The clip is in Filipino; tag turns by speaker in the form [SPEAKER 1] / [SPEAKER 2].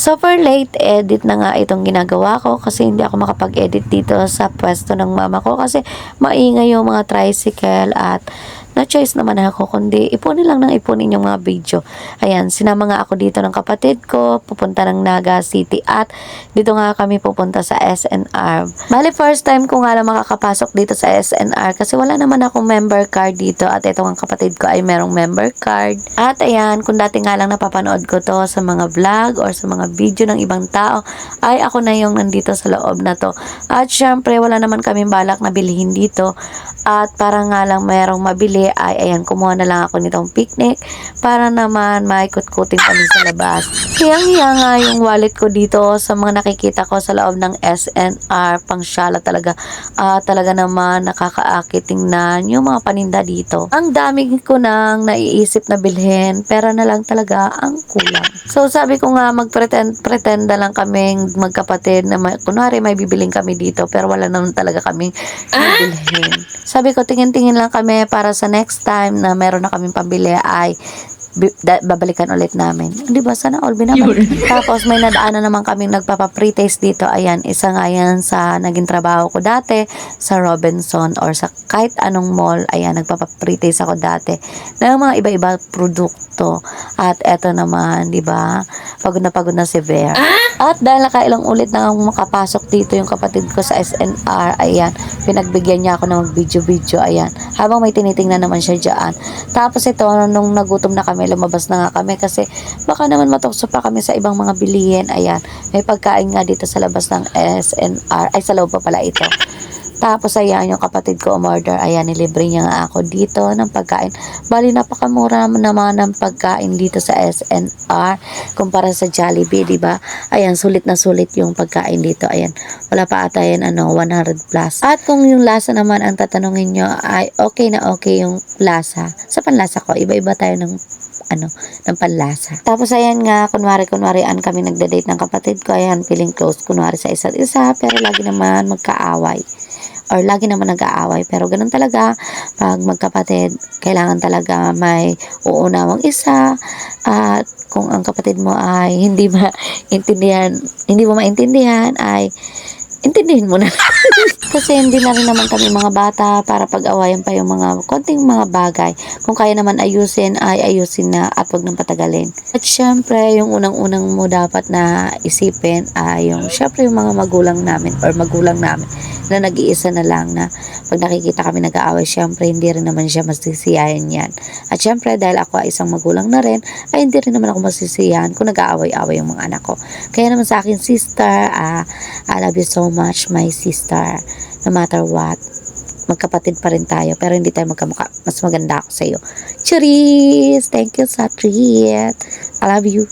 [SPEAKER 1] Super late edit na nga itong ginagawa ko kasi hindi ako makapag-edit dito sa pwesto ng mama ko kasi maingay yung mga tricycle at na choice naman ako kundi ipunin lang ng ipunin yung mga video. Ayan, sinama nga ako dito ng kapatid ko, pupunta ng Naga City at dito nga kami pupunta sa SNR. Bali, first time ko nga lang makakapasok dito sa SNR kasi wala naman akong member card dito at ito ang kapatid ko ay merong member card. At ayan, kung dati nga lang napapanood ko to sa mga vlog or sa mga video ng ibang tao, ay ako na yung nandito sa loob na to. At syempre, wala naman kami balak na bilhin dito. At para nga lang merong mabili, ay ayan, kumuha na lang ako nitong picnic para naman maikot-kuting kami sa labas. Hiyang-hiya nga yung wallet ko dito sa mga nakikita ko sa loob ng SNR. Pangsyala talaga. Talaga naman nakakaakit tingnan yung mga paninda dito. Ang dami ko nang naiisip na bilhin, pera na lang talaga ang kulang. So sabi ko nga pretenda lang kaming magkapatid na kunwari may bibiling kami dito pero wala naman talaga kaming bibilhin. Sabi ko tingin-tingin lang kami para sa next time na meron na kaming pambili ay babalikan ulit namin. Di ba? Sana all binabalik. Tapos may nadaanan naman kaming nagpapa-pre-taste dito. Ayan, isa nga yan sa naging trabaho ko dati sa Robinson or sa kahit anong mall. Ayan, nagpapa-pre-taste ako dati ng mga iba-iba produkto. At eto naman, di ba? Pagod na si Bear. At dahil nakailang ulit na makapasok dito yung kapatid ko sa SNR, ayan, pinagbigyan niya ako ng mag-video-video, ayan, habang may tinitingnan naman siya dyan. Tapos ito, nung nagutom na kami, lumabas na nga kami kasi baka naman matukso pa kami sa ibang mga bilihin, ayan, may pagkain nga dito sa labas ng SNR, ay sa loob pa pala ito. Tapos ayan, yung kapatid ko umorder, ayan, nilibre niya nga ako dito ng pagkain. Bali, napakamura naman ng pagkain dito sa SNR kumpara sa Jollibee, di ba? Ayan, sulit na sulit yung pagkain dito. Ayan, wala pa ata yan, 100 plus. At kung yung lasa naman ang tatanungin nyo, ay okay na okay yung lasa. Sa panlasa ko, iba-iba tayo ng ng panlasa. Tapos ayan nga, kunwari-kunwarian kami nagda-date ng kapatid ko, ayan, feeling close kunwari sa isa't isa, pero lagi naman magkaaway. Or lagi naman nag-aaway, pero ganun talaga pag magkapatid, kailangan talaga may uunawang isa at kung ang kapatid mo ay hindi mo maintindihan ay intindihin mo na. Kasi hindi na rin naman kami mga bata para pag-awayan pa yung mga konting mga bagay. Kung kaya naman ayusin, ay ayusin na at wag nang patagalin. At syempre, yung unang-unang mo dapat na isipin ay yung syempre yung mga magulang namin na nag-iisa na lang na pag nakikita kami nag-aaway, syempre hindi rin naman siya masisiyahan yan. At syempre, dahil ako ay isang magulang na rin, ay hindi rin naman ako masisiyahan kung nag-aaway-aaway yung mga anak ko. Kaya naman sa akin, sister, I love you so much, my sister. No matter what, magkapatid pa rin tayo, pero hindi tayo magkamukha. Mas maganda ako sa'yo. Charis! Thank you sa treat. I love you.